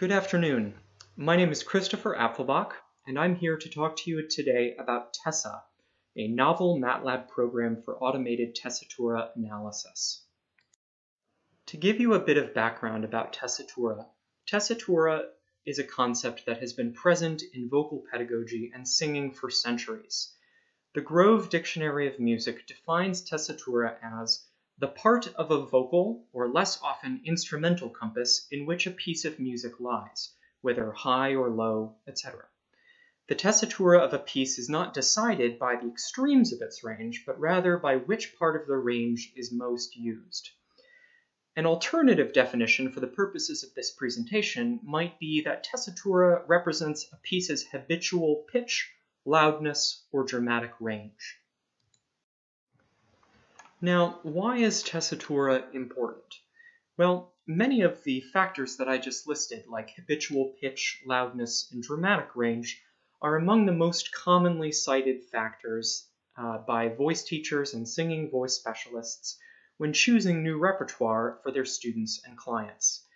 Good afternoon. My name is Christopher Apfelbach, and I'm here to talk to you today about Tessa, a novel MATLAB program for automated tessitura analysis. To give you a bit of background about tessitura, tessitura is a concept that has been present in vocal pedagogy and singing for centuries. The Grove Dictionary of Music defines tessitura as the part of a vocal, or less often instrumental compass, in which a piece of music lies, whether high or low, etc. The tessitura of a piece is not decided by the extremes of its range, but rather by which part of the range is most used. An alternative definition for the purposes of this presentation might be that tessitura represents a piece's habitual pitch, loudness, or dramatic range. Now, why is tessitura important? Well, many of the factors that I just listed, like habitual pitch, loudness, and dramatic range, are among the most commonly cited factors by voice teachers and singing voice specialists when choosing new repertoire for their students and clients.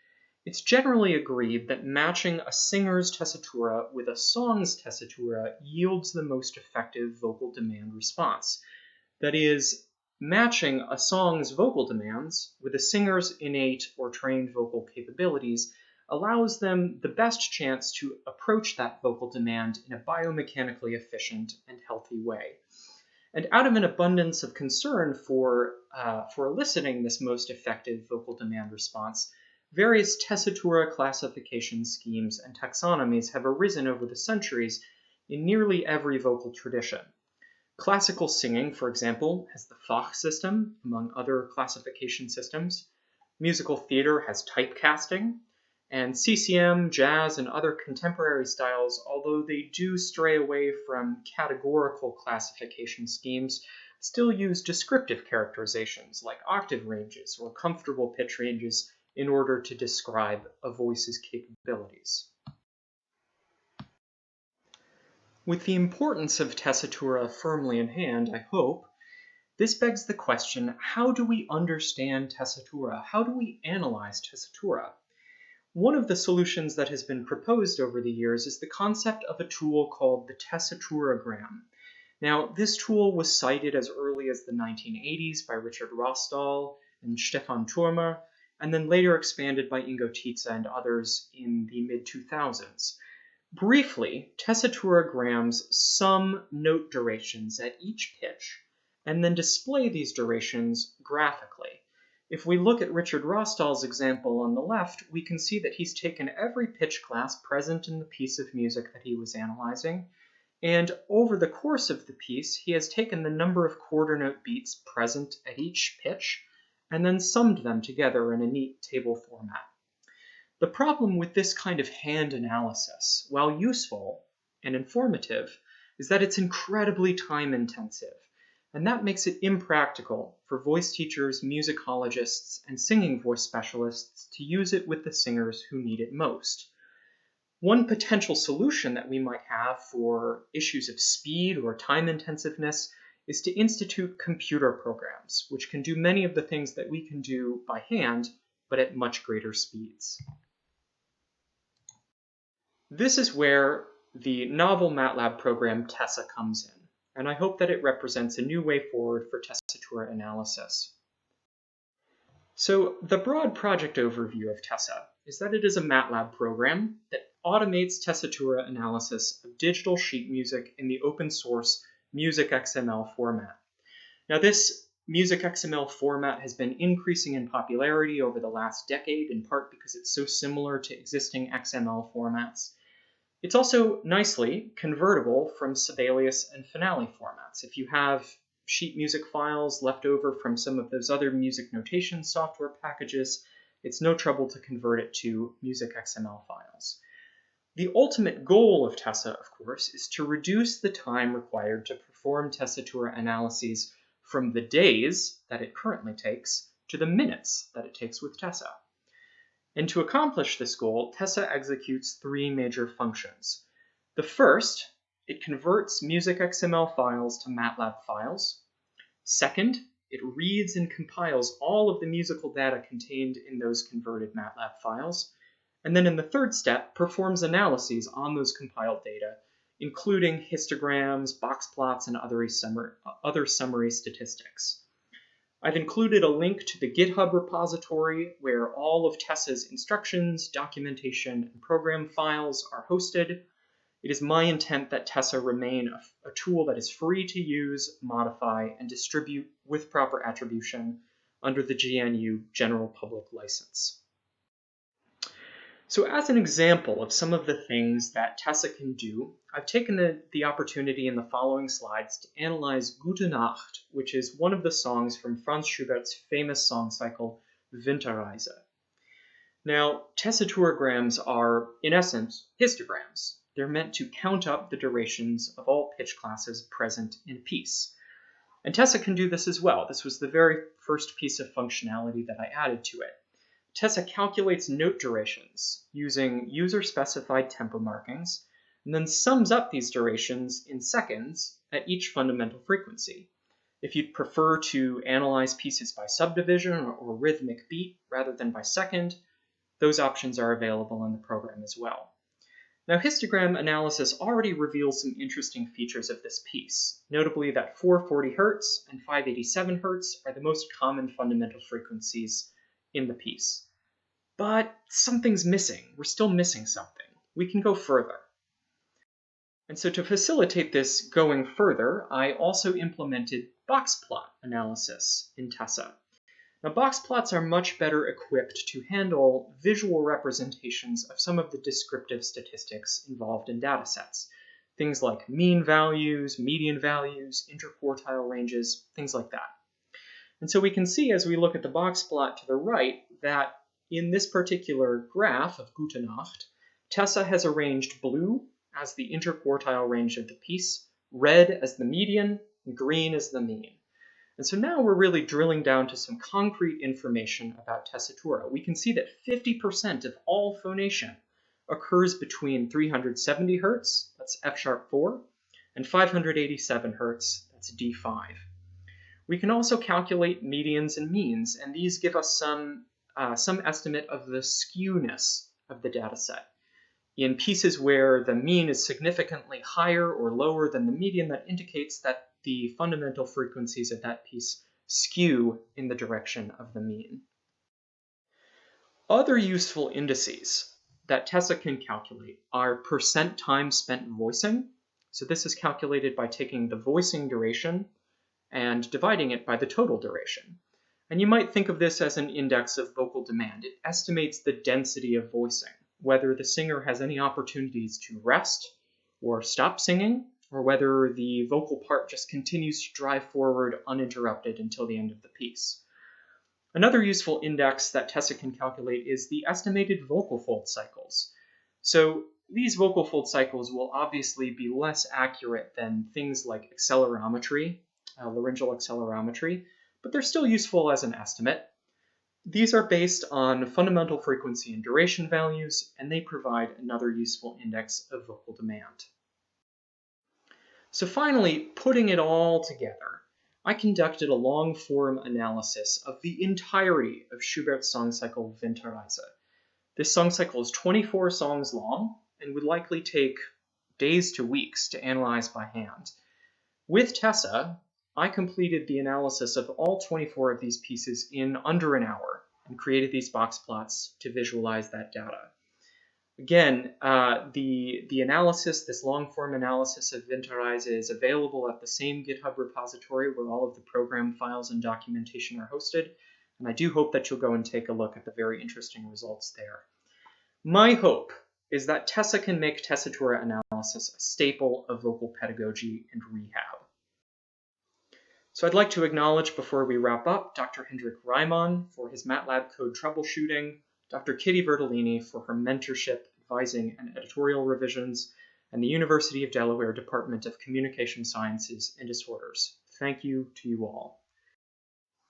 It's generally agreed that matching a singer's tessitura with a song's tessitura yields the most effective vocal demand response. That is, matching a song's vocal demands with a singer's innate or trained vocal capabilities allows them the best chance to approach that vocal demand in a biomechanically efficient and healthy way. And out of an abundance of concern for eliciting this most effective vocal demand response, various tessitura classification schemes and taxonomies have arisen over the centuries in nearly every vocal tradition. Classical singing, for example, has the Fach system, among other classification systems. Musical theater has typecasting, and CCM, jazz, and other contemporary styles, although they do stray away from categorical classification schemes, still use descriptive characterizations like octave ranges or comfortable pitch ranges in order to describe a voice's capabilities. With the importance of tessitura firmly in hand, I hope, this begs the question, how do we understand tessitura? How do we analyze tessitura? One of the solutions that has been proposed over the years is the concept of a tool called the tessituragram. Now, this tool was cited as early as the 1980s by Richard Rostall and Stefan Thurmer, and then later expanded by Ingo Tietze and others in the mid-2000s. Briefly, tessituragrams sum note durations at each pitch and then display these durations graphically. If we look at Richard Rostall's example on the left, we can see that he's taken every pitch class present in the piece of music that he was analyzing, and over the course of the piece, he has taken the number of quarter note beats present at each pitch and then summed them together in a neat table format. The problem with this kind of hand analysis, while useful and informative, is that it's incredibly time-intensive, and that makes it impractical for voice teachers, musicologists, and singing voice specialists to use it with the singers who need it most. One potential solution that we might have for issues of speed or time intensiveness is to institute computer programs, which can do many of the things that we can do by hand, but at much greater speeds. This is where the novel MATLAB program Tessa comes in, and I hope that it represents a new way forward for tessitura analysis. So the broad project overview of Tessa is that it is a MATLAB program that automates tessitura analysis of digital sheet music in the open source MusicXML format. Now, this MusicXML format has been increasing in popularity over the last decade, in part because it's so similar to existing XML formats. It's also nicely convertible from Sibelius and Finale formats. If you have sheet music files left over from some of those other music notation software packages, it's no trouble to convert it to MusicXML files. The ultimate goal of Tessa, of course, is to reduce the time required to perform tessitura analyses from the days that it currently takes to the minutes that it takes with Tessa. And to accomplish this goal, Tessa executes three major functions. The first, it converts MusicXML files to MATLAB files. Second, it reads and compiles all of the musical data contained in those converted MATLAB files. And then in the third step, performs analyses on those compiled data, including histograms, box plots, and other summary statistics. I've included a link to the GitHub repository where all of Tessa's instructions, documentation, and program files are hosted. It is my intent that Tessa remain a tool that is free to use, modify, and distribute with proper attribution under the GNU General Public License. So as an example of some of the things that Tessa can do, I've taken the opportunity in the following slides to analyze Gute Nacht, which is one of the songs from Franz Schubert's famous song cycle, Winterreise. Now, tessiturograms are, in essence, histograms. They're meant to count up the durations of all pitch classes present in a piece. And Tessa can do this as well. This was the very first piece of functionality that I added to it. Tessa calculates note durations using user-specified tempo markings, and then sums up these durations in seconds at each fundamental frequency. If you'd prefer to analyze pieces by subdivision or rhythmic beat rather than by second, those options are available in the program as well. Now, histogram analysis already reveals some interesting features of this piece, notably that 440 Hz and 587 Hz are the most common fundamental frequencies in the piece. But something's missing. We're still missing something. We can go further. And so to facilitate this going further, I also implemented box plot analysis in Tessa. Now, box plots are much better equipped to handle visual representations of some of the descriptive statistics involved in datasets. Things like mean values, median values, interquartile ranges, things like that. And so we can see as we look at the box plot to the right that in this particular graph of Gute Nacht, Tessa has arranged blue as the interquartile range of the piece, red as the median, and green as the mean. And so now we're really drilling down to some concrete information about tessitura. We can see that 50% of all phonation occurs between 370 Hz, that's F-sharp 4, and 587 Hz, that's D5. We can also calculate medians and means, and these give us some estimate of the skewness of the dataset. In pieces where the mean is significantly higher or lower than the median, that indicates that the fundamental frequencies of that piece skew in the direction of the mean. Other useful indices that Tessa can calculate are percent time spent voicing. So this is calculated by taking the voicing duration and dividing it by the total duration. And you might think of this as an index of vocal demand. It estimates the density of voicing, whether the singer has any opportunities to rest or stop singing, or whether the vocal part just continues to drive forward uninterrupted until the end of the piece. Another useful index that Tessa can calculate is the estimated vocal fold cycles. So these vocal fold cycles will obviously be less accurate than things like accelerometry, laryngeal accelerometry, but they're still useful as an estimate. These are based on fundamental frequency and duration values, and they provide another useful index of vocal demand. So finally, putting it all together, I conducted a long-form analysis of the entirety of Schubert's song cycle Winterreise. This song cycle is 24 songs long and would likely take days to weeks to analyze by hand. With Tessa, I completed the analysis of all 24 of these pieces in under an hour and created these box plots to visualize that data. Again, the analysis, this long-form analysis of Winterreise is available at the same GitHub repository where all of the program files and documentation are hosted, and I do hope that you'll go and take a look at the very interesting results there. My hope is that Tessa can make tessitura analysis a staple of vocal pedagogy and rehab. So I'd like to acknowledge before we wrap up Dr. Hendrik Reimann for his MATLAB code troubleshooting, Dr. Kitty Vertolini for her mentorship, advising, and editorial revisions, and the University of Delaware Department of Communication Sciences and Disorders. Thank you to you all.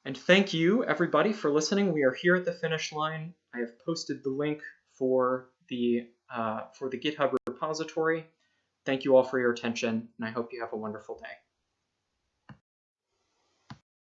And thank you, everybody, for listening. We are here at the finish line. I have posted the link for the GitHub repository. Thank you all for your attention, and I hope you have a wonderful day.